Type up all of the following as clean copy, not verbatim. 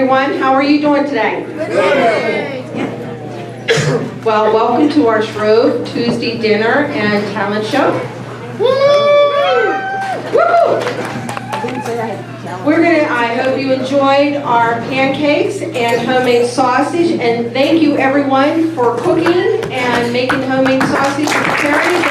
everyone. How are you doing today? Well, welcome to our Shrove Tuesday dinner and talent show. I hope you enjoyed our pancakes and homemade sausage, and thank you everyone for cooking and making homemade sausage and preparing it.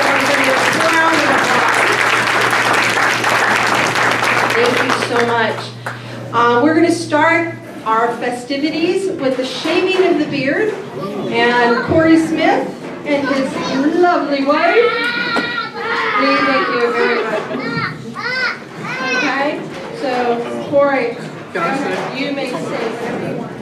Thank you so much. We're going to start our festivities with the shaving of the beard, and Corey Smith and his lovely wife. Thank you very much. Okay, so Corey, you may say whatever you want.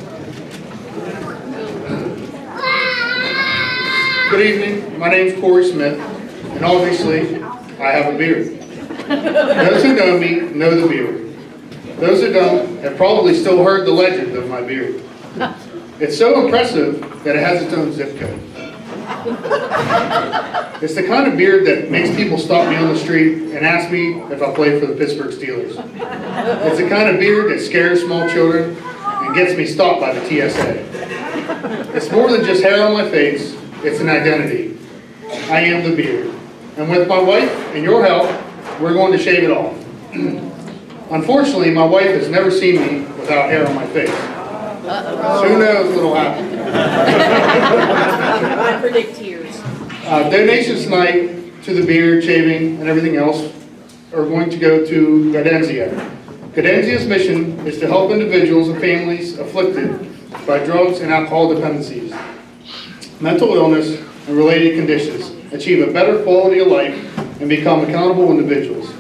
Good evening. My name's Corey Smith, and obviously I have a beard. Those who know me know the beard. Those who don't have probably still heard the legend of my beard. It's so impressive that it has its own zip code. It's the kind of beard that makes people stop me on the street and ask me if I play for the Pittsburgh Steelers. It's the kind of beard that scares small children and gets me stopped by the TSA. It's more than just hair on my face, it's an identity. I am the beard. And with my wife and your help, we're going to shave it off. Unfortunately, my wife has never seen me without hair on my face. So who knows what'll happen. I predict tears. Donations tonight to the beard, shaving, and everything else are going to go to Cadenzia. Cadenzia's mission is to help individuals and families afflicted by drugs and alcohol dependencies, mental illness, and related conditions achieve a better quality of life and become accountable individuals.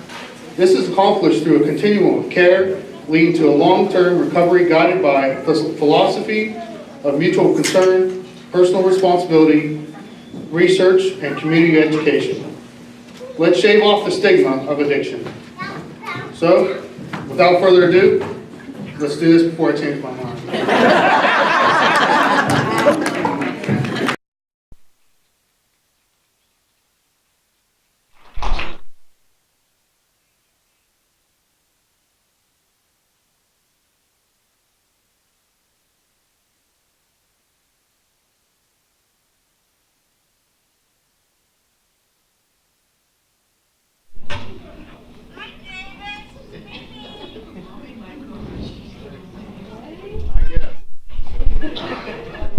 This is accomplished through a continuum of care, leading to a long-term recovery guided by a philosophy of mutual concern, personal responsibility, research, and community education. Let's shave off the stigma of addiction. So, without further ado, let's do this before I change my mind.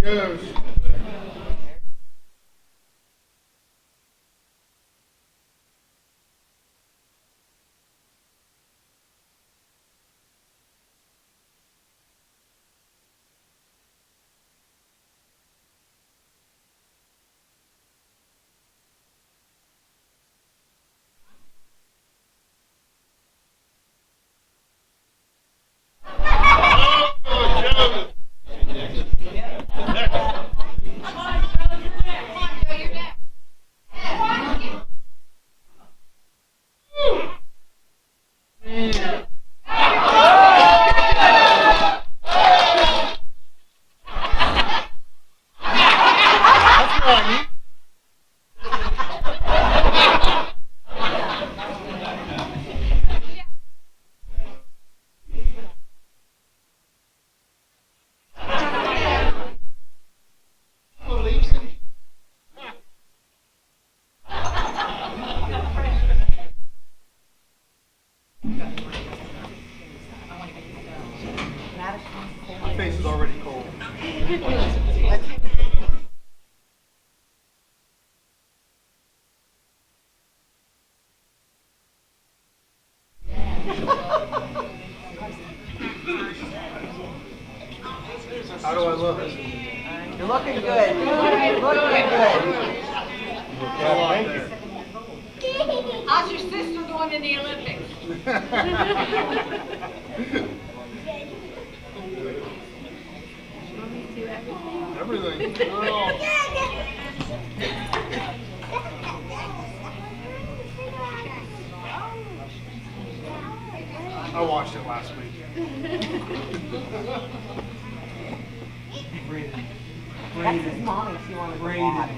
Goes. My face is already cold. How do I look? You're looking good. You're looking good. Thank you. How's your sister doing in the Olympics? Everything. I watched it last week. That's his mommy. She wanted to watch.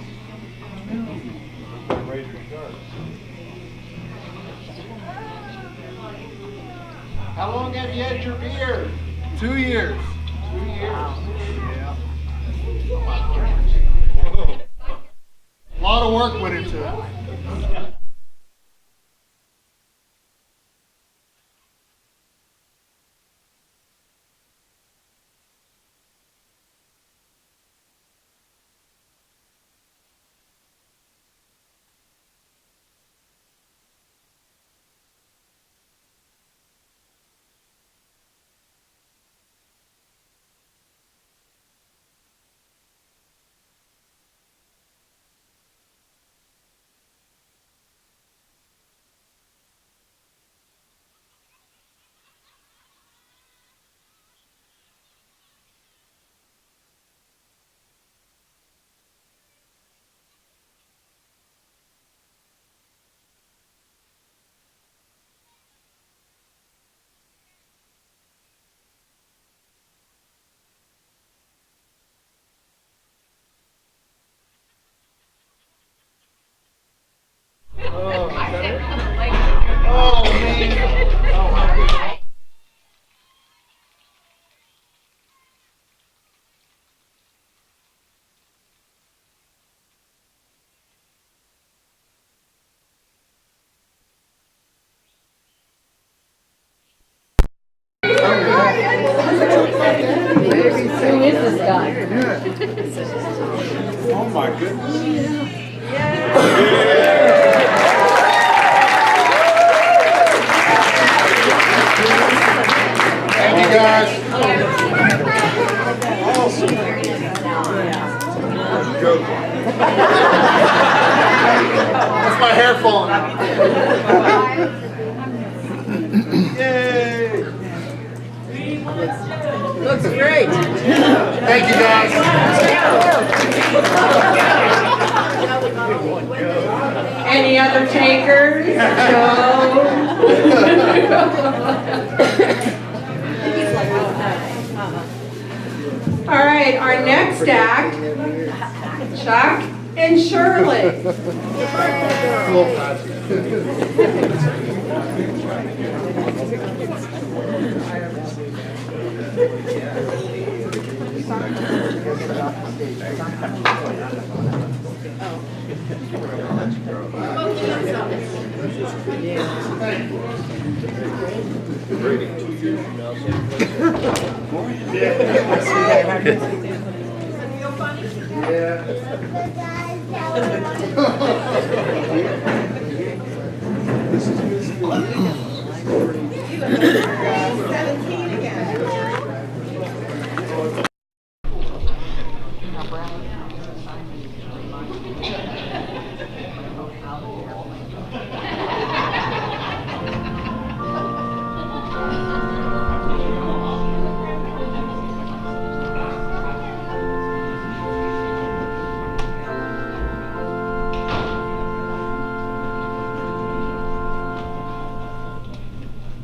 How long have you had your beard? 2 years. A lot of work went into it. Who is this guy? Oh my goodness. Thank you, guys. That's my hair falling out. Yay! Looks great. Thank you, guys. Any other takers? Joan? All right, our next act, Chuck and Shirley.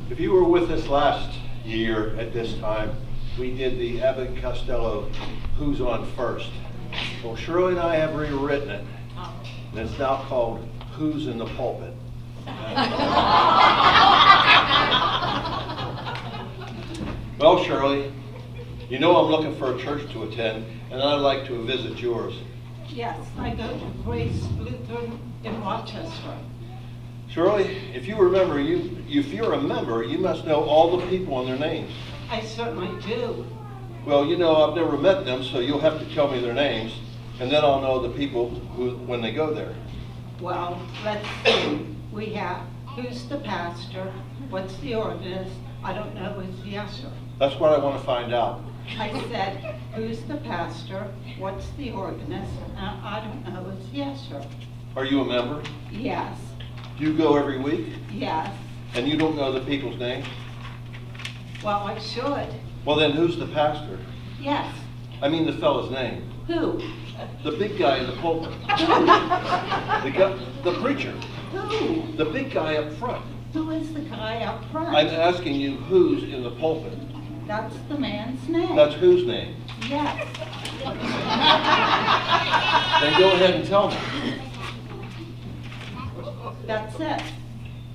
If you were with us last year at this time, we did the Abbott and Costello Who's On First. Well, Shirley and I have rewritten it, and it's now called Who's in the Pulpit. Well, Shirley, you know I'm looking for a church to attend, and I'd like to visit yours. Yes, I go to Grace Lutheran in Rochester. Shirley, if you're a member, you must know all the people and their names. I certainly do. Well, you know, I've never met them, so you'll have to tell me their names, and then I'll know the people when they go there. Well, let's see. We have, who's the pastor? What's the organist? I don't know his yes sir. That's what I want to find out. I said, who's the pastor? What's the organist? I don't know his yes sir. Are you a member? Yes, Do you go every week? yes. And you don't know the people's names? Well, I should. Well, then who's the pastor? Yes. I mean the fellow's name. Who? The big guy in the pulpit. The preacher. Who? The big guy up front. Who is the guy up front? I'm asking you who's in the pulpit. That's the man's name. That's whose name? Yes. Then go ahead and tell me. That's it.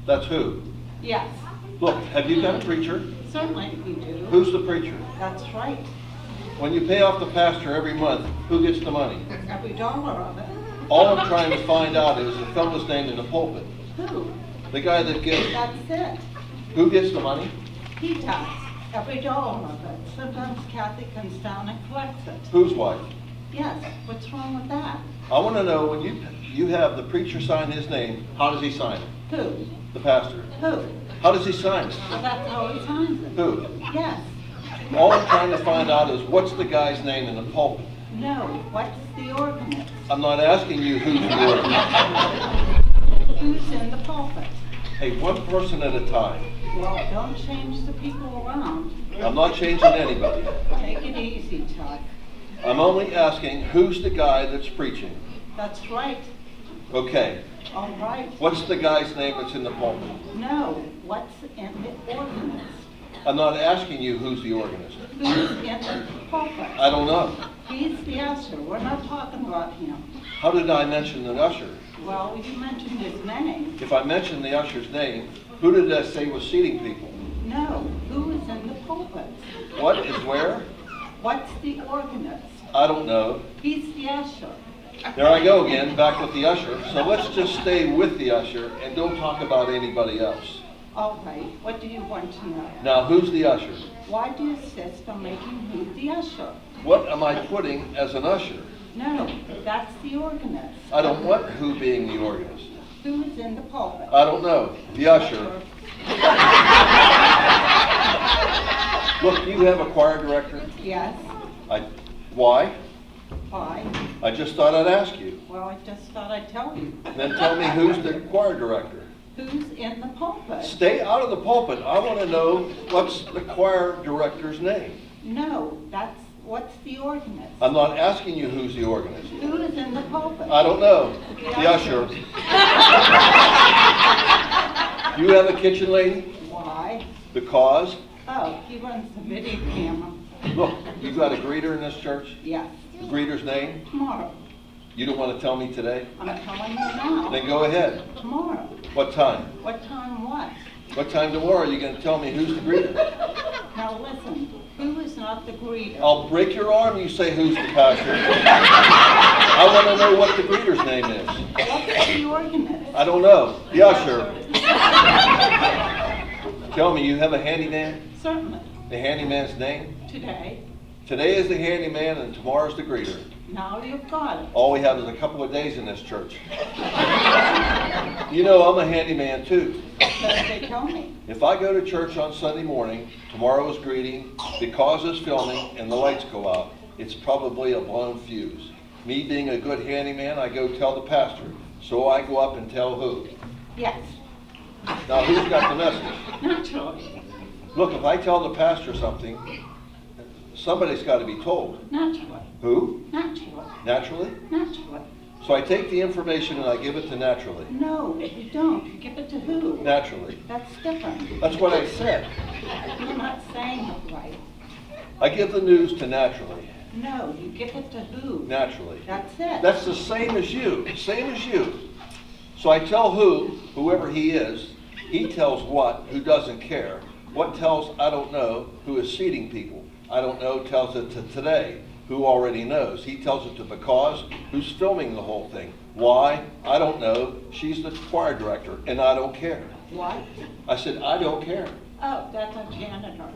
That's who? Yes. Look, have you got a preacher? Certainly we do. Who's the preacher? That's right. When you pay off the pastor every month, who gets the money? Every dollar of it. All I'm trying to find out is the fellow's name in the pulpit. Who? The guy that gives. That's it. Who gets the money? He does. Every dollar of it. Sometimes Kathy comes down and collects it. Whose wife? Yes, what's wrong with that? I want to know when you have the preacher sign his name, how does he sign it? Who? The pastor. Who? How does he sign it? Well, that's how he signs it. Who? Yes. All I'm trying to find out is what's the guy's name in the pulpit? No, what's the organist? I'm not asking you who's the organist. Who's in the pulpit? Hey, one person at a time. Well, don't change the people around. I'm not changing anybody. Take it easy, Chuck. I'm only asking who's the guy that's preaching. That's right. Okay, All right. what's the guy's name that's in the pulpit? No, what's in the organist? I'm not asking you who's the organist. Who's in the pulpit? I don't know. He's the usher. We're not talking about him. How did I mention the usher? Well, you mentioned his name. If I mentioned the usher's name, who did I say was seating people? No, who is in the pulpit? What is where? What's the organist? I don't know. He's the usher. There I go again, back with the usher. So let's just stay with the usher and don't talk about anybody else. All right, what do you want to know? Now, who's the usher? Why do you insist on making who the usher? What am I putting as an usher? No, that's the organist. I don't want who being the organist. Who is in the pulpit? I don't know. The usher. Look, you have a choir director? Yes. Why? Why? I just thought I'd ask you. Well, I just thought I'd tell you. Then tell me who's the choir director. Who's in the pulpit? Stay out of the pulpit. I want to know what's the choir director's name. No, what's the organist? I'm not asking you who's the organist. Who is in the pulpit? I don't know. The usher. You have a kitchen lady? Why? Because? Oh, he runs the video camera. Look, you got a greeter in this church? Yes. The greeter's name? Tomorrow. You don't want to tell me today? I'm telling you now. Then go ahead. Tomorrow. What time? What time what? What time tomorrow are you going to tell me who's the greeter? Now listen, who is not the greeter? I'll break your arm you say who's the pastor. I want to know what the greeter's name is. What's the organist? I don't know. The usher. Tell me, you have a handyman? Certainly. The handyman's name? Today. Today is the handyman and tomorrow's the greeter. Now you've got it. All we have is a couple of days in this church. You know, I'm a handyman too. So they tell me. If I go to church on Sunday morning, tomorrow is greeting, because it's filming, and the lights go out, it's probably a blown fuse. Me being a good handyman, I go tell the pastor. So I go up and tell who? Yes. Now, who's got the message? Naturally. Look, if I tell the pastor something, somebody's got to be told. Naturally. Who? Naturally. Naturally? Naturally. So I take the information and I give it to naturally. No, you don't. You give it to who? Naturally. That's different. That's what I said. You're not saying it right. I give the news to naturally. No, you give it to who? Naturally. That's it. That's the same as you. Same as you. So I tell whoever he is, he tells what, who doesn't care. What tells I don't know, who is seating people. I don't know tells it to today, who already knows. He tells it to because, who's filming the whole thing. Why? I don't know. She's the choir director, and I don't care. What? I said, I don't care. Oh, that's a janitor.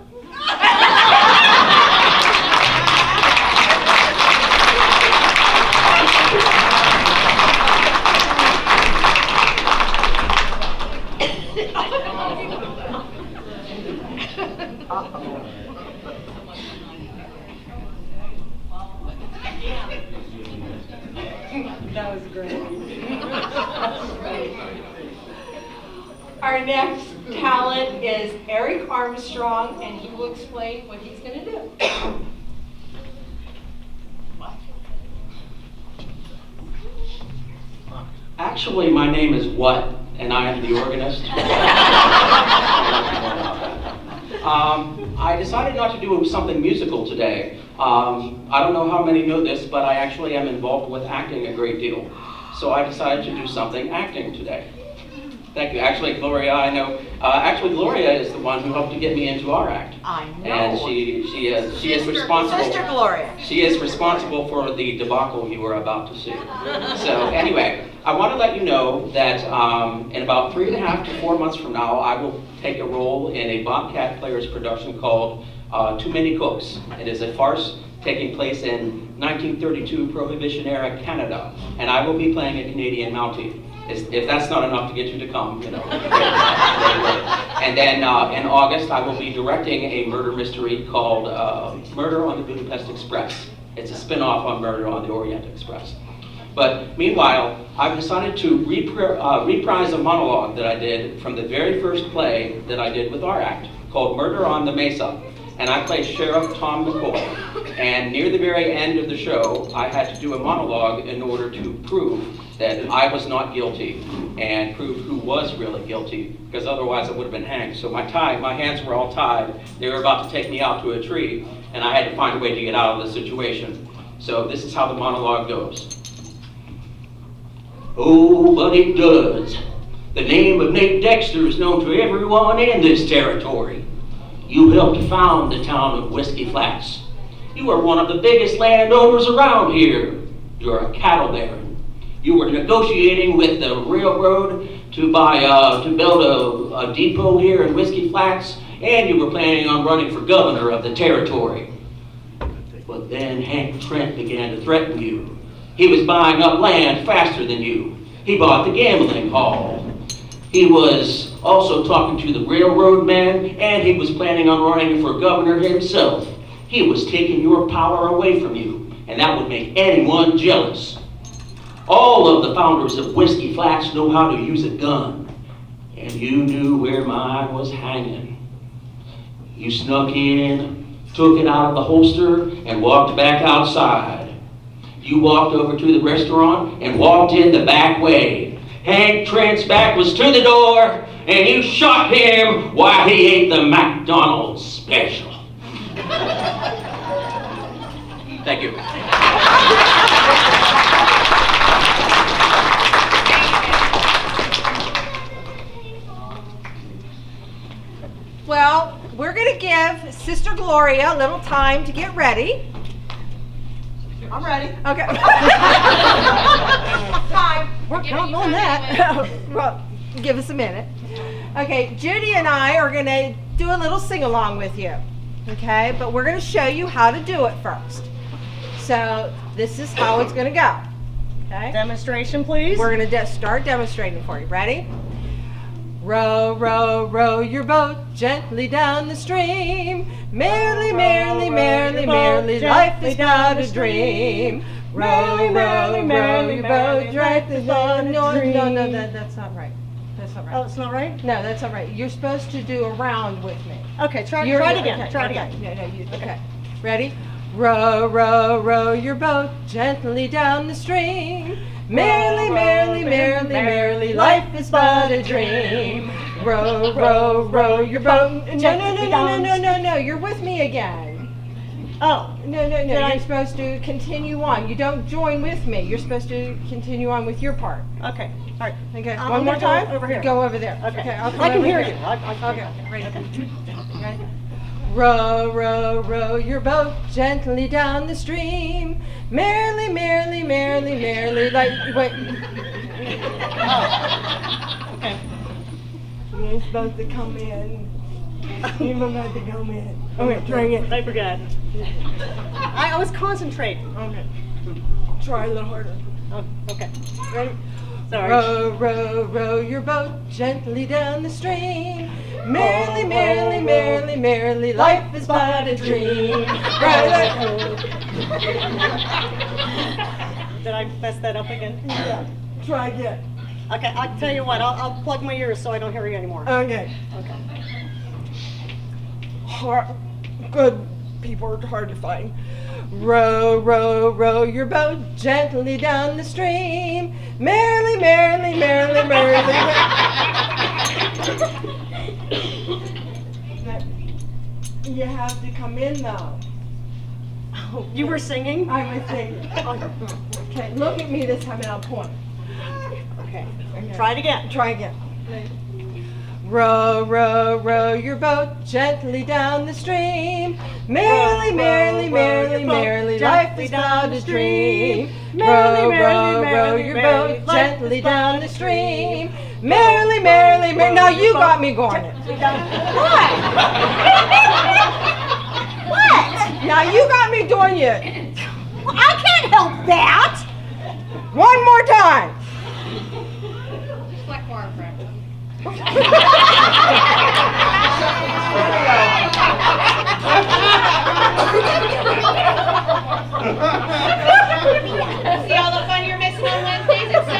That was great. Our next talent is Eric Armstrong, and he will explain what he's going to do. Actually, my name is What, and I am the organist. I decided not to do something musical today. I don't know how many know this, but I actually am involved with acting a great deal. So I decided to do something acting today. Thank you. Actually, Gloria, I know. Actually, Gloria is the one who helped to get me into our act. I know. And she is responsible. Sister Gloria. She is responsible for the debacle you were about to see. So anyway, I want to let you know that in about 3.5 to 4 months from now, I will take a role in a Bobcat Players production called Too Many Cooks. It is a farce taking place in 1932 Prohibition-era Canada, and I will be playing a Canadian Mountie. If that's not enough to get you to come, you know. And then in August, I will be directing a murder mystery called Murder on the Budapest Express. It's a spin-off on Murder on the Orient Express. But meanwhile, I've decided to reprise a monologue that I did from the very first play that I did with our act, called Murder on the Mesa. And I play Sheriff Tom McCoy. And near the very end of the show, I had to do a monologue in order to prove that I was not guilty and prove who was really guilty, because otherwise I would have been hanged. So my hands were all tied. They were about to take me out to a tree, and I had to find a way to get out of the situation. So this is how the monologue goes. Oh, but it does. The name of Nate Dexter is known to everyone in this territory. You helped found the town of Whiskey Flats. You are one of the biggest landowners around here. You're a cattle baron. You were negotiating with the railroad to build a depot here in Whiskey Flats, and you were planning on running for governor of the territory. But then Hank Trent began to threaten you. He was buying up land faster than you. He bought the gambling hall. He was also talking to the railroad man, and he was planning on running for governor himself. He was taking your power away from you, and that would make anyone jealous. All of the founders of Whiskey Flats know how to use a gun, and you knew where mine was hanging. You snuck in, took it out of the holster, and walked back outside. You walked over to the restaurant and walked in the back way. Hank Trent's back was to the door, and you shot him while he ate the McDonald's special. Thank you. Well, we're going to give Sister Gloria a little time to get ready. I'm ready. Okay. Fine. We're counting on that. Well, give us a minute. Okay, Judy and I are going to do a little sing-along with you. Okay, but we're going to show you how to do it first. So this is how it's going to go. Okay. Demonstration, please. We're going to start demonstrating for you. Ready? Row, row, row your boat gently down the stream. Merrily, merrily, merrily, merrily, life is but a dream. Row, row, row your boat gently down the stream. No, that's not right. That's not right. Oh, it's not right? No, that's not right. You're supposed to do a round with me. Okay, try it again. Okay, Try it okay. again. Okay. Ready? Row, row, row your boat gently down the stream. Merrily, merrily, merrily, merrily, life is but a dream. Row, row, row your boat. No, you're with me again. Oh. No, you're supposed to continue on. You don't join with me. You're supposed to continue on with your part. Okay. All right. Okay, I'm one more gonna go time? over here. Go over there. Okay. I'll come I can over hear here. you. Okay, ready? Ready? Row, row, row your boat gently down the stream. Merrily, merrily, merrily, merrily, like, wait. Oh. Okay. You're supposed to come in. You're supposed to come in. Okay, try again. I forgot. I was concentrating. Okay. Try a little harder. Oh, okay. Ready? Sorry. Row, row, row your boat gently down the stream. Merrily, merrily, merrily, merrily, life is but a dream. Right. Did I mess that up again? Yeah. Try again. Okay, I'll tell you what. I'll plug my ears so I don't hear you anymore. Okay. Okay. Good people are hard to find. Row, row, row your boat gently down the stream. Merrily, merrily, merrily, merrily. You have to come in though. Oh, you were singing? I was singing. Okay, look at me this time and I'll point. Okay. Try it again. Try again. Row, row, row your boat gently down the stream. Merrily, merrily, merrily, merrily, life is but a dream. Row, row, row your boat gently down the stream. Merrily, merrily, merrily. Now you got me going. What? What? Now you got me doing it. I can't help that. One more time. Just like more friend. See all the fun you're missing on Wednesdays at 7?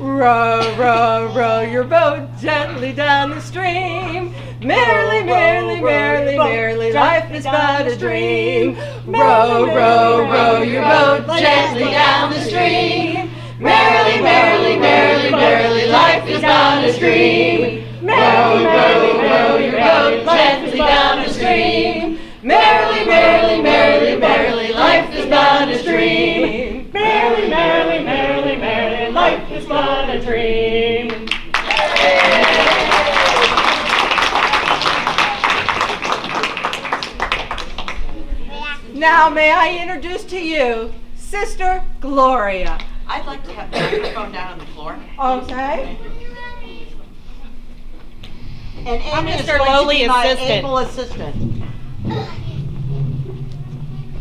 Row, row, row your boat gently down the stream. Merrily, merrily, merrily, merrily, life is but a dream. Row, row, row your boat gently down the stream. Merrily, merrily, merrily, merrily, life is but a dream. Row, row, row your boat gently down the stream. Merrily, merrily, merrily, merrily, life is but a dream. Merrily, merrily, merrily, merrily, life is but a dream. Now may I introduce to you Sister Gloria. I'd like to have the microphone down on the floor. Okay. And I'm Amy is Mr. going Lowly to be my assistant. able assistant.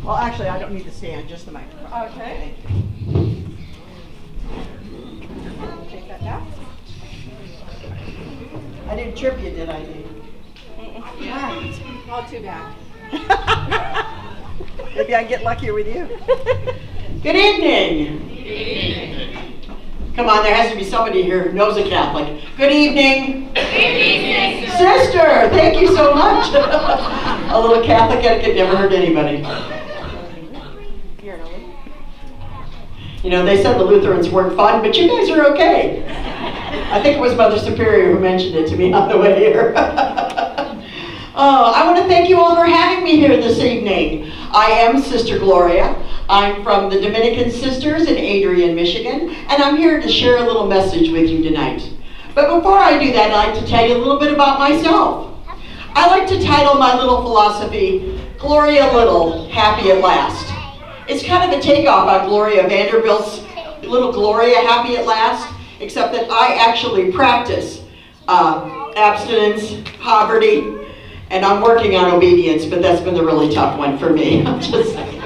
Well, actually, I don't need the stand, just the microphone. Okay. Take that down. I didn't trip you, did I, Dee? Not too bad. Maybe I can get luckier with you. Good evening. Come on, there has to be somebody here who knows a Catholic. Good evening. Sister, thank you so much. A little Catholic etiquette never hurt anybody. You know, they said the Lutherans weren't fun, but you guys are okay. I think it was Mother Superior who mentioned it to me on the way here. I want to thank you all for having me here this evening. I am Sister Gloria. I'm from the Dominican Sisters in Adrian, Michigan, and I'm here to share a little message with you tonight. But before I do that, I'd like to tell you a little bit about myself. I like to title my little philosophy, Gloria Little, Happy at Last. It's kind of a takeoff on Gloria Vanderbilt's little Gloria, Happy at Last, except that I actually practice abstinence, poverty, and I'm working on obedience, but that's been the really tough one for me. I'm just saying.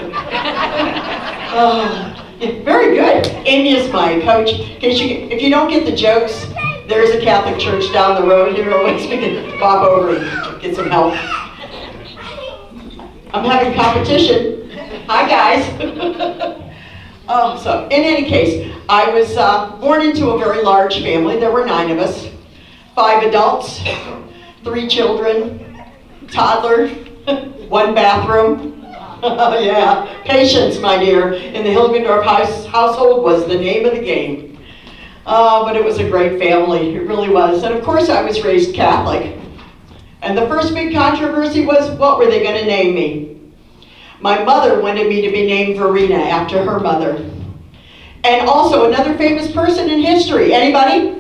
Yeah, very good. Amy is my coach. If you don't get the jokes, there's a Catholic church down the road here. Always we can pop over and get some help. I'm having competition. Hi, guys. So, in any case, I was born into a very large family. There were 9 of us. 5 adults, 3 children, toddler, 1 bathroom. Yeah, patience, my dear, in the Hilgendorf household was the name of the game. But it was a great family, it really was. And of course I was raised Catholic. And the first big controversy was, what were they going to name me? My mother wanted me to be named Verena after her mother. And also another famous person in history. Anybody?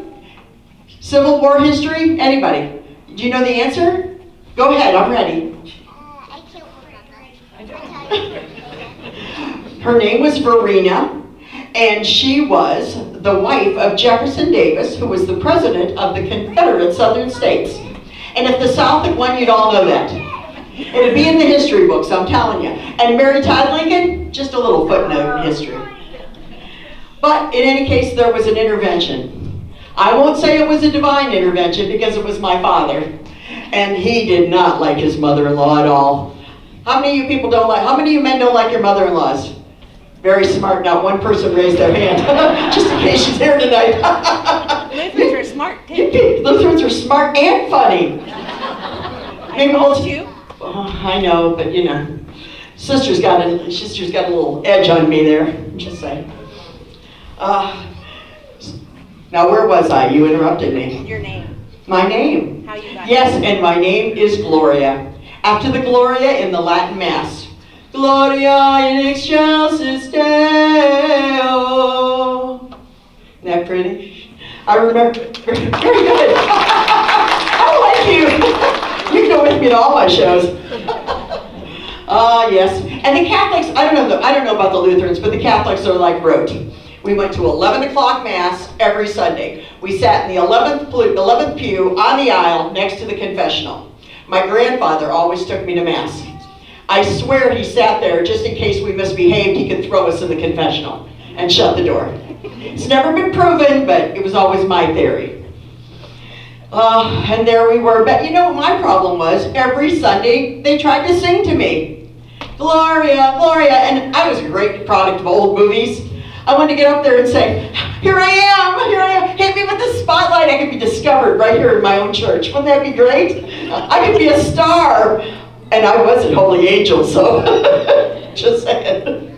Civil War history? Anybody? Do you know the answer? Go ahead, I'm ready. I can't remember. Her name was Verena, and she was the wife of Jefferson Davis, who was the president of the Confederate Southern States. And if the South had won, you'd all know that. It'd be in the history books, I'm telling you. And Mary Todd Lincoln, just a little footnote in history. But in any case, there was an intervention. I won't say it was a divine intervention because it was my father. And he did not like his mother-in-law at all. How many of you people don't like, how many of you men don't like your mother-in-laws? Very smart, not one person raised their hand. Just in case she's here tonight. Lutherans are smart too. Lutherans are smart and funny. I told you. I know, but you know, sister's got a little edge on me there. Just saying. Now where was I? You interrupted me. Your name. My name. How you got Yes, and my name is Gloria. After the Gloria in the Latin Mass. Gloria in excelsis Deo. that pretty? I remember, very good. I like you. You can go with me to all my shows. Yes. And the Catholics, I don't know about the Lutherans, but the Catholics are like rote. We went to 11 o'clock Mass every Sunday. We sat in the 11th pew on the aisle next to the confessional. My grandfather always took me to Mass. I swear he sat there just in case we misbehaved, he could throw us in the confessional and shut the door. It's never been proven, but it was always my theory. And there we were. But you know what my problem was? Every Sunday, they tried to sing to me. Gloria, Gloria. And I was a great product of old movies. I wanted to get up there and say, here I am, hit me with the spotlight. I could be discovered right here in my own church. Wouldn't that be great? I could be a star. And I wasn't Holy Angel, so just saying.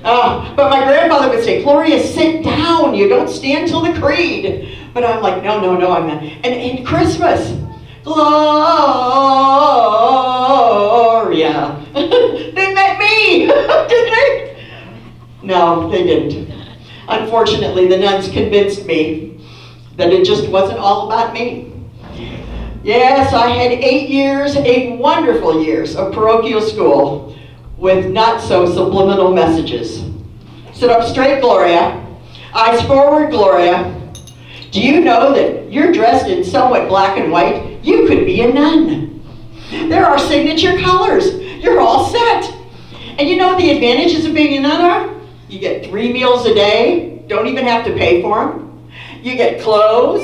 But my grandfather would say, Gloria, sit down. You don't stand till the creed. But I'm like, no, I'm not. And Christmas, Gloria. They met me, didn't they? No, they didn't. Unfortunately, the nuns convinced me that it just wasn't all about me. Yes, I had 8 wonderful years of parochial school with not so subliminal messages. Sit up straight, Gloria. Eyes forward, Gloria. Do you know that you're dressed in somewhat black and white? You could be a nun. There are signature colors. You're all set. And you know what the advantages of being a nun are? You get 3 meals a day. Don't even have to pay for them. You get clothes.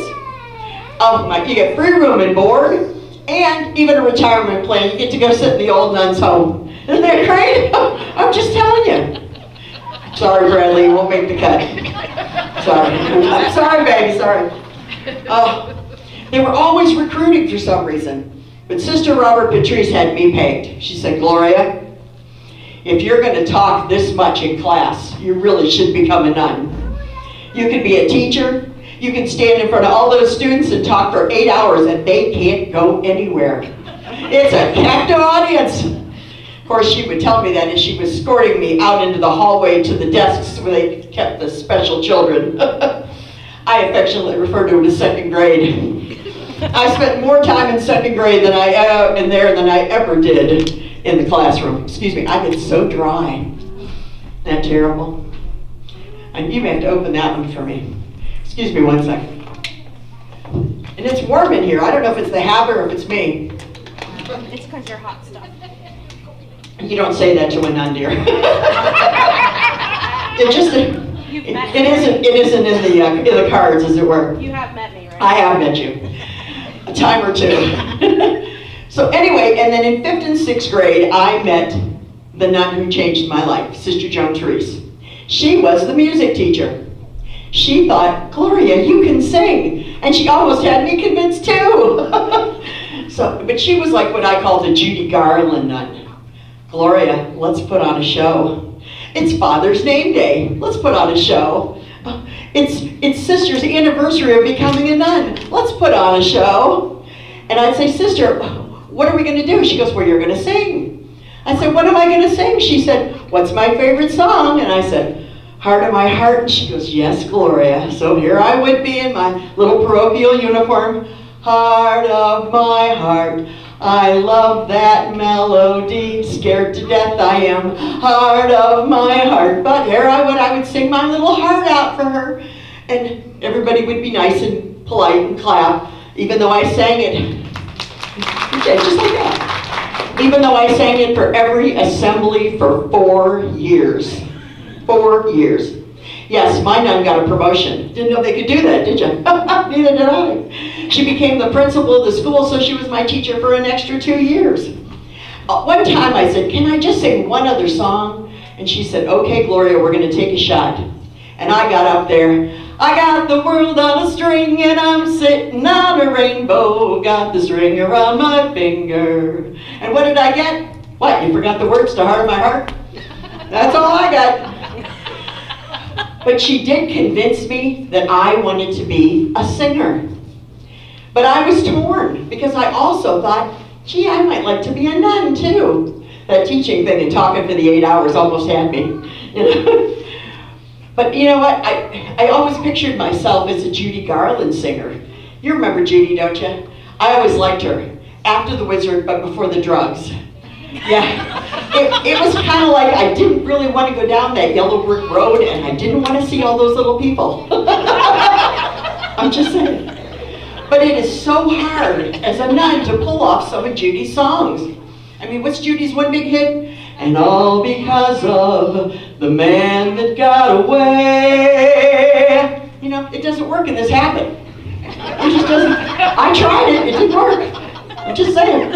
You get free room and board. And even a retirement plan. You get to go sit in the old nun's home. Isn't that great? I'm just telling you. Sorry, Bradley, won't make the cut. Sorry. Sorry, baby, sorry. They were always recruiting for some reason. But Sister Robert Patrice had me pegged. She said, Gloria, if you're going to talk this much in class, you really should become a nun. You can be a teacher. You can stand in front of all those students and talk for 8 hours and they can't go anywhere. It's a captive audience. Of course, she would tell me that as she was escorting me out into the hallway to the desks where they kept the special children. I affectionately refer to it as second grade. I spent more time in second grade than I ever did in the classroom. Excuse me, I get so dry. Isn't that terrible? And you may have to open that one for me. Excuse me 1 second. And it's warm in here. I don't know if it's the habit or if it's me. It's because you're hot stuff. You don't say that to a nun, dear. It isn't in the cards, as it were. You have met me, right? I have met you. A time or two. So anyway, and then in 5th and 6th grade, I met the nun who changed my life, Sister Joan Therese. She was the music teacher. She thought, Gloria, you can sing. And she almost had me convinced too. But she was like what I call the Judy Garland nun. Gloria, let's put on a show. It's Father's Name Day. Let's put on a show. It's Sister's anniversary of becoming a nun. Let's put on a show. And I'd say, Sister, what are we going to do? She goes, well, you're going to sing. I said, what am I going to sing? She said, what's my favorite song? And I said, Heart of My Heart. And she goes, yes, Gloria. So here I would be in my little parochial uniform. Heart of my heart, I love that melody. Scared to death I am, heart of my heart. But here I would sing my little heart out for her. And everybody would be nice and polite and clap, even though I sang it. Just like that. Even though I sang it for every assembly for 4 years. 4 years. Yes, my nun got a promotion. Didn't know they could do that, did you? Neither did I. She became the principal of the school, so she was my teacher for an extra 2 years. One time I said, can I just sing one other song? And she said, okay, Gloria, we're going to take a shot. And I got up there. I got the world on a string and I'm sitting on a rainbow. Got the string around my finger. And what did I get? What, you forgot the words to Heart of My Heart? That's all I got. But she did convince me that I wanted to be a singer. But I was torn because I also thought, gee, I might like to be a nun too. That teaching thing and talking for the 8 hours almost had me. You know? But you know what? I always pictured myself as a Judy Garland singer. You remember Judy, don't you? I always liked her. After the Wizard, but before the drugs. Yeah. It was kind of like I didn't really want to go down that yellow brick road, and I didn't want to see all those little people. I'm just saying. But it is so hard as a nun to pull off some of Judy's songs. I mean, what's Judy's one big hit? And all because of the man that got away. You know, it doesn't work in this habit. It just doesn't. I tried it, it didn't work. I'm just saying.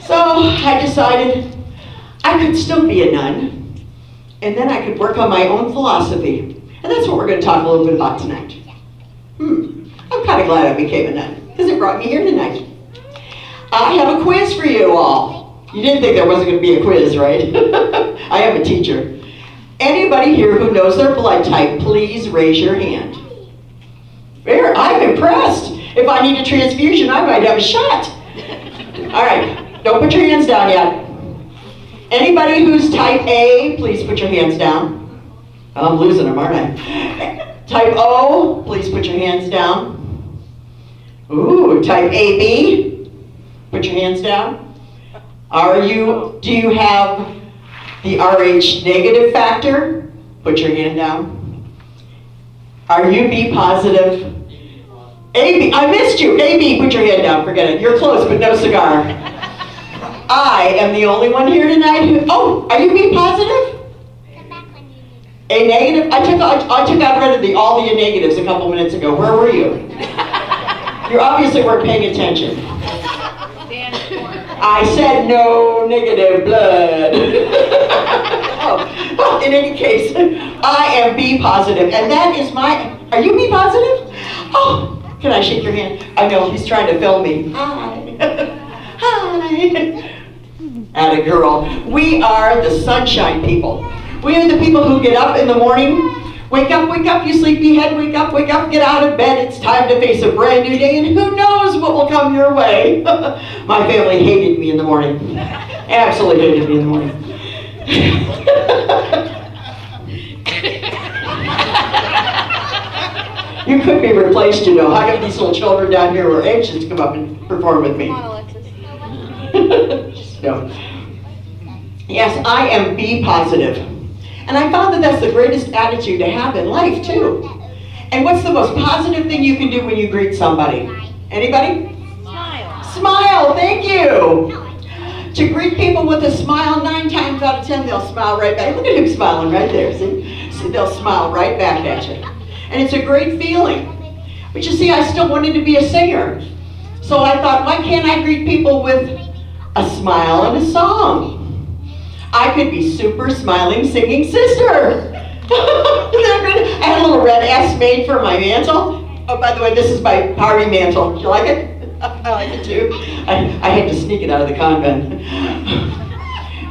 So I decided I could still be a nun, and then I could work on my own philosophy. And that's what we're going to talk a little bit about tonight. I'm kind of glad I became a nun, because it brought me here tonight. I have a quiz for you all. You didn't think there wasn't going to be a quiz, right? I am a teacher. Anybody here who knows their blood type, please raise your hand. There, I'm impressed. If I need a transfusion, I might have a shot. All right, don't put your hands down yet. Anybody who's type A, please put your hands down. I'm losing them, aren't I? Type O, please put your hands down. Ooh, type AB, put your hands down. Do you have the RH negative factor? Put your hand down. Are you B positive? AB, I missed you. AB, put your hand down, forget it. You're close, but no cigar. I am the only one here tonight who, oh, are you B positive? A negative? I took out rid of all the negatives a couple minutes ago. Where were you? You obviously weren't paying attention. I said no negative blood. Well, in any case, I am B positive, and that is are you B positive? Oh, can I shake your hand? I know, he's trying to film me. Hi. Hi. Atta girl. We are the sunshine people. We are the people who get up in the morning. Wake up, you sleepyhead, wake up, get out of bed. It's time to face a brand new day, and who knows what will come your way. My family hated me in the morning. Absolutely hated me in the morning. You could be replaced, you know. How come these little children down here were anxious to come up and perform with me? Come on, Alexis. No. Yes, I am B positive. And I found that that's the greatest attitude to have in life, too. And what's the most positive thing you can do when you greet somebody? Anybody? Smile. Smile, thank you. To greet people with a smile, 9 times out of 10, they'll smile right back. Look at him smiling right there, see? See, they'll smile right back at you. And it's a great feeling. But you see, I still wanted to be a singer. So I thought, why can't I greet people with a smile and a song? I could be super smiling singing sister. I had a little red S made for my mantle. Oh, by the way, this is my party mantle. Do you like it? I like it too. I had to sneak it out of the convent.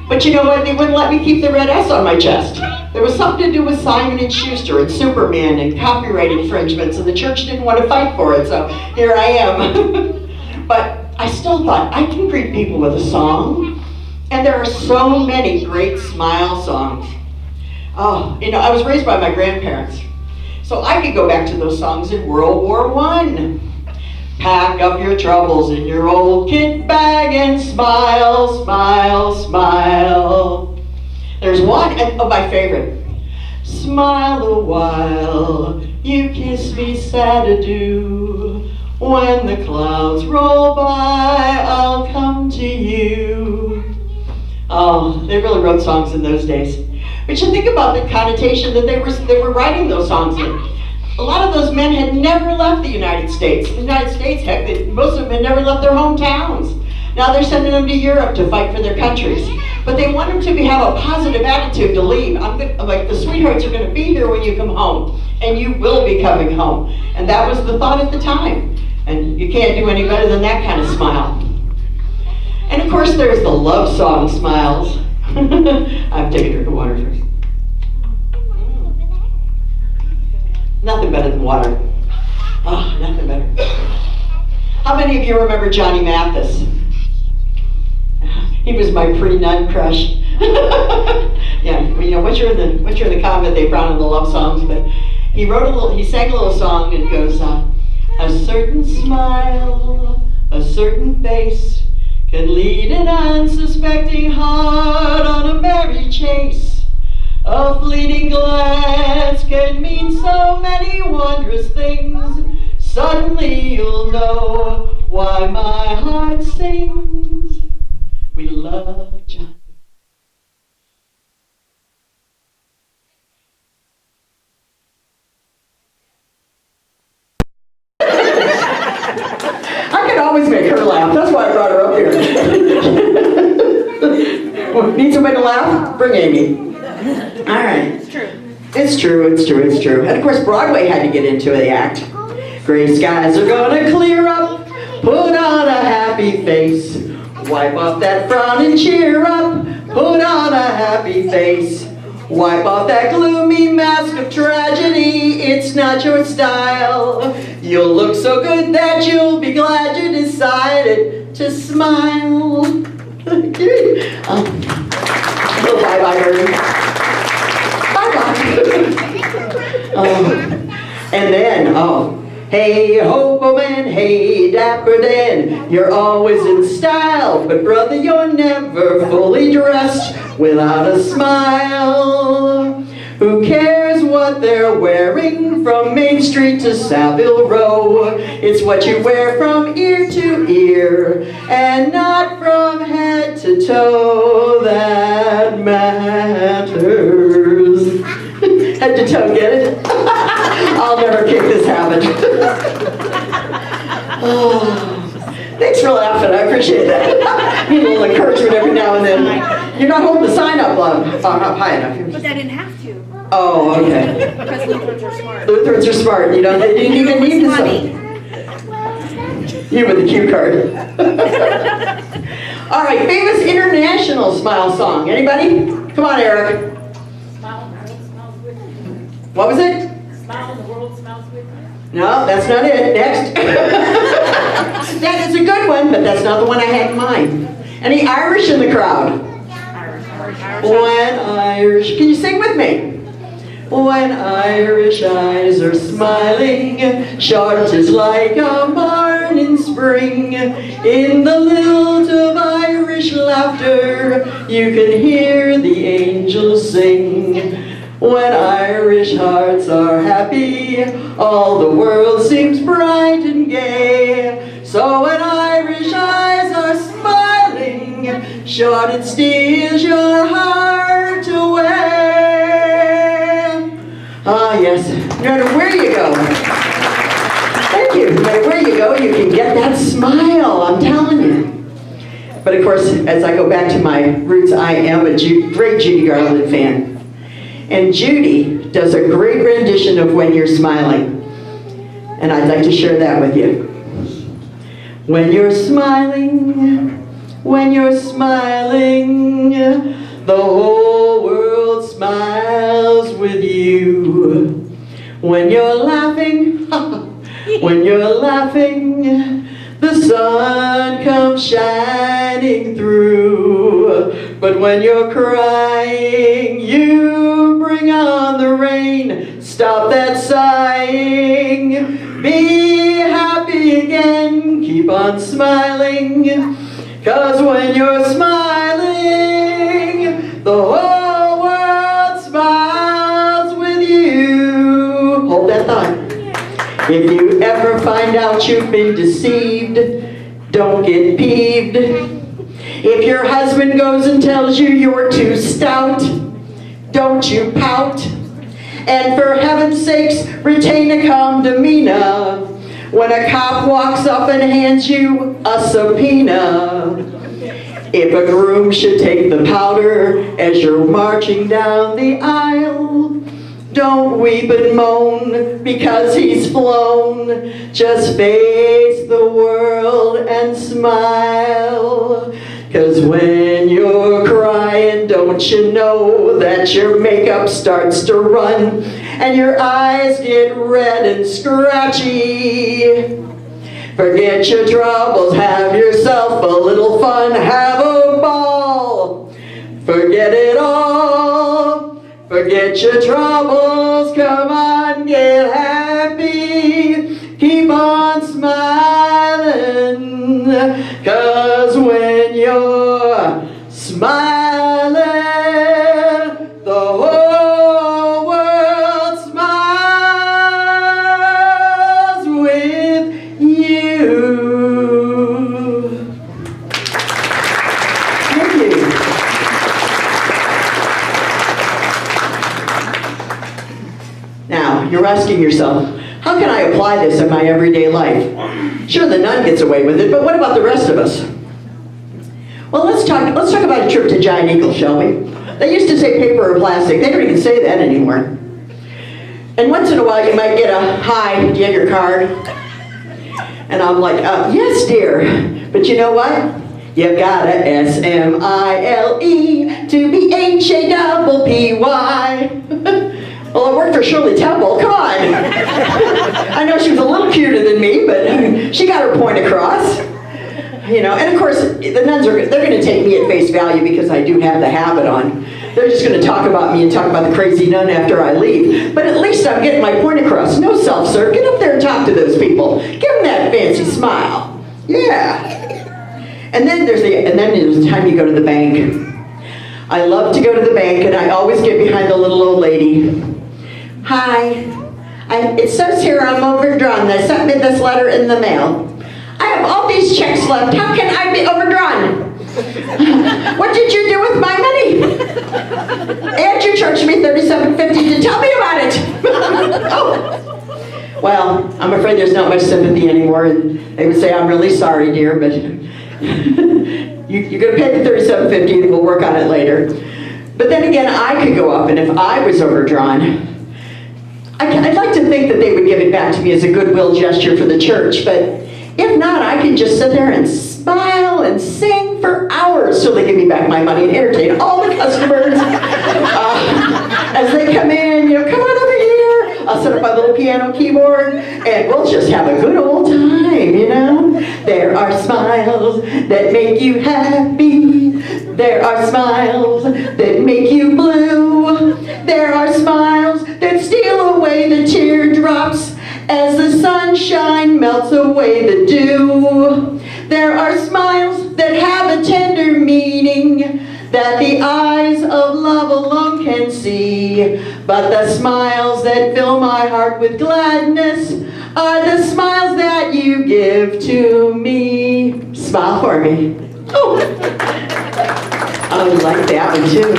But you know what? They wouldn't let me keep the red S on my chest. There was something to do with Simon & Schuster and Superman and copyright infringements, and the church didn't want to fight for it, so here I am. But I still thought, I can greet people with a song. And there are so many great smile songs. Oh, you know, I was raised by my grandparents. So I could go back to those songs in World War I. Pack up your troubles in your old kit bag and smile, smile, smile. There's one, and my favorite. Smile a while, you kiss me sad adieu. When the clouds roll by, I'll come to you. Oh, they really wrote songs in those days. But you think about the connotation that they were writing those songs in. A lot of those men had never left the United States. The United States, most of them had never left their hometowns. Now they're sending them to Europe to fight for their countries. But they want them to have a positive attitude to leave. I'm like, the sweethearts are going to be here when you come home. And you will be coming home. And that was the thought at the time. And you can't do any better than that kind of smile. And of course there's the love song smiles. I'm taking her to water first. Nothing better than water. Oh, nothing better. How many of you remember Johnny Mathis? He was my pre-nun crush. Yeah, you know, once you're in the convent, they frown on the love songs, but he sang a little song and goes, a certain smile, a certain face can lead an unsuspecting heart on a merry chase. A fleeting glance can mean so many wondrous things. Suddenly you'll know why my heart sings. We love John. I can always make her laugh. That's why I brought her up here. Need somebody to laugh? Bring Amy. All right. It's true. It's true, it's true, it's true. And of course, Broadway had to get into the act. Gray skies are gonna clear up. Put on a happy face. Wipe off that frown and cheer up. Put on a happy face. Wipe off that gloomy mask of tragedy. It's not your style. You'll look so good that you'll be glad you decided to smile. Bye-bye, Ernie. Bye-bye. And then, hey, hobo man, hey, dapper Dan, you're always in style, but brother, you're never fully dressed without a smile. Who cares what they're wearing from Main Street to Savile Row? It's what you wear from ear to ear and not from head to toe that matters. Head to toe, get it? I'll never kick this habit. Thanks for laughing, I appreciate that. Need a little encouragement every now and then. You're not holding the sign up high enough. But I didn't have to. Oh, okay. Because Lutherans are smart. Lutherans are smart. You don't even need the sign. You with the cue card. All right, famous international smile song. Anybody? Come on, Eric. What was it? Smile and the world smiles with you. No, that's not it. Next. That is a good one, but that's not the one I had in mind. Any Irish in the crowd? When Irish, can you sing with me? When Irish eyes are smiling, short is like a barn in spring. In the lilt of Irish laughter, you can hear the angels sing. When Irish hearts are happy, all the world seems bright and gay. So when Irish eyes are smiling, sure it steals your heart away. Ah, yes, no matter where you go. Thank you. No matter where you go, you can get that smile, I'm telling you. But of course, as I go back to my roots, I am a great Judy Garland fan. And Judy does a great rendition of When You're Smiling. And I'd like to share that with you. When you're smiling, the whole world smiles with you. When you're laughing, the sun comes shining through. But when you're crying, you bring on the rain. Stop that sighing. Be happy again. Keep on smiling. 'Cause when you're smiling, the whole world smiles with you. Hold that thought. If you ever find out you've been deceived, don't get peeved. If your husband goes and tells you you're too stout, don't you pout. And for heaven's sakes, retain a calm demeanor when a cop walks up and hands you a subpoena. If a groom should take the powder as you're marching down the aisle, don't weep and moan because he's flown. Just face the world and smile. 'Cause when you're crying, don't you know that your makeup starts to run and your eyes get red and scratchy? Forget your troubles, have yourself a little fun, have a ball. Forget it all Forget your troubles, come on, get happy. Keep on smiling, 'cause when you're smiling, the whole world smiles with you. Thank you. Now, you're asking yourself, how can I apply this in my everyday life? Sure, the nun gets away with it, but what about the rest of us? Well, let's talk about a trip to Giant Eagle, shall we? They used to say paper or plastic. They don't even say that anymore. And once in a while, you might get a, hi, do you have your card? And I'm like, yes, dear. But you know what? You got a S-M-I-L-E to be H-A-P-P-Y. Well, I worked for Shirley Temple, come on. I know she was a little cuter than me, but she got her point across. You know, and of course, the nuns they're going to take me at face value because I do have the habit on. They're just going to talk about me and talk about the crazy nun after I leave. But at least I'm getting my point across. No self-serve. Get up there and talk to those people. Give them that fancy smile. Yeah. And then there's the time you go to the bank. I love to go to the bank, and I always get behind the little old lady. Hi. It says here I'm overdrawn. They sent me this letter in the mail. I have all these checks left. How can I be overdrawn? What did you do with my money? And you charged me $37.50 to tell me about it. Oh. Well, I'm afraid there's not much sympathy anymore, and they would say, I'm really sorry, dear, but you're going to pay the $37.50 and we'll work on it later. But then again, I could go up, and if I was overdrawn, I'd like to think that they would give it back to me as a goodwill gesture for the church, but if not, I can just sit there and smile and sing for hours till they give me back my money and entertain all the customers as they come in. You know, come on over here. I'll set up my little piano keyboard and we'll just have a good old time, you know. There are smiles that make you happy. There are smiles that make you blue. There are smiles that steal away the teardrops as the sunshine melts away the dew. There are smiles that have a tender meaning that the eyes of love alone can see. But the smiles that fill my heart with gladness are the smiles that you give to me. Smile for me. Oh, I like that one too.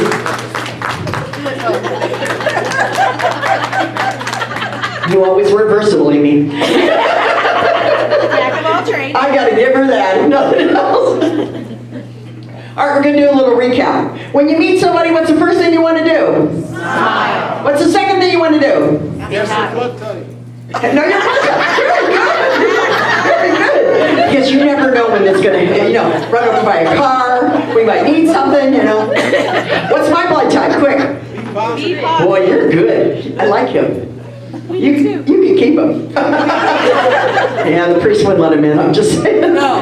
You always were versatile, Amy. Jack of all trades. I gotta give her that, if nothing else. All right, we're gonna do a little recap. When you meet somebody, what's the first thing you want to do? Smile. What's the second thing you want to do? Yes, the club tight. No, you're good. Very good. Because you never know when it's gonna, run over by a car. We might need something, What's my blood type? Quick. Boy, you're good. I like him. You can keep him. Yeah, the priest wouldn't let him in, I'm just saying. No,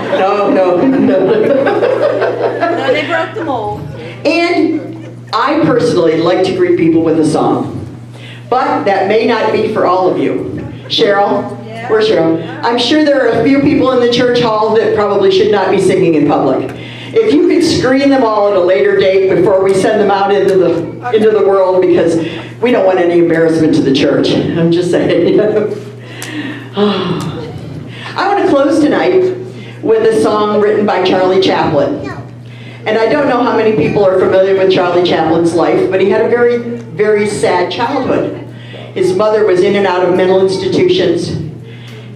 they broke the mold. And I personally like to greet people with a song. But that may not be for all of you. Cheryl? Yeah. Where's Cheryl? I'm sure there are a few people in the church hall that probably should not be singing in public. If you could screen them all at a later date before we send them out into the world, because we don't want any embarrassment to the church. I'm just saying. I want to close tonight with a song written by Charlie Chaplin. And I don't know how many people are familiar with Charlie Chaplin's life, but he had a very, very sad childhood. His mother was in and out of mental institutions.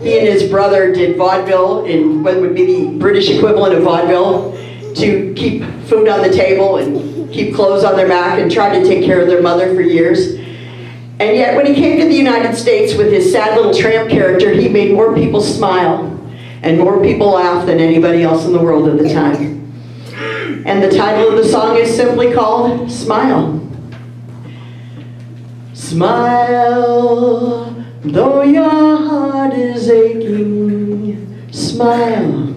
He and his brother did vaudeville, in what would be the British equivalent of vaudeville, to keep food on the table and keep clothes on their back and try to take care of their mother for years. And yet when he came to the United States with his sad little tramp character, he made more people smile and more people laugh than anybody else in the world at the time. And the title of the song is simply called Smile. Smile, though your heart is aching. Smile,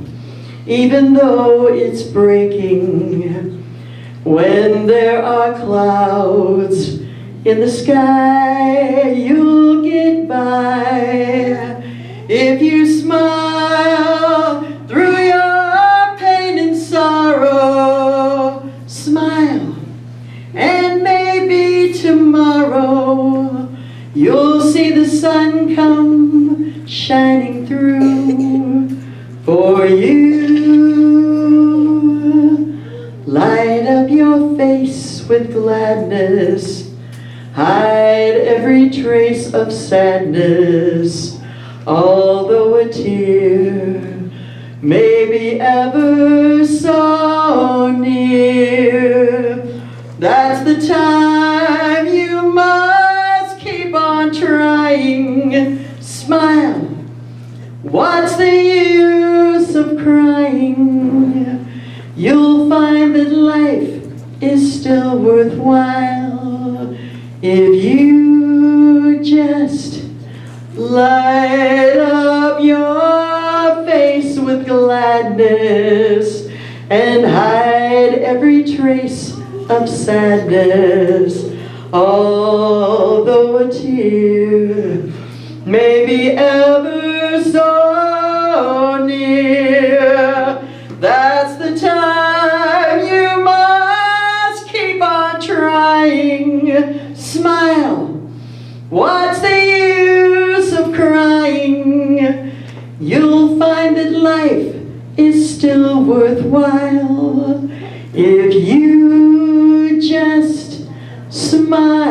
even though it's breaking. When there are clouds in the sky, you'll get by. If you smile through your pain and sorrow, smile, and maybe tomorrow you'll see the sun come shining through for you. Light up your face with gladness, hide every trace of sadness, although a tear may be ever so near. That's the time you must keep on trying. Smile, what's the use of crying? You'll find that life is still worthwhile if you just light up your face with gladness and hide every trace of sadness, although a tear may be ever so near. That's the time you must keep on trying. Smile, what's the use of crying? You'll find that life is still worthwhile if you just smile.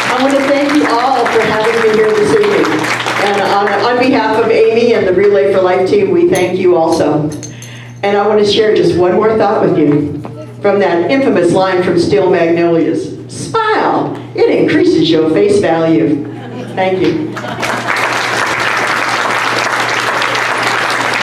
I want to thank you all for having me here this evening. And on behalf of Amy and the Relay for Life team, we thank you also. And I want to share just one more thought with you from that infamous line from Steel Magnolias. Smile, it increases your face value. Thank you.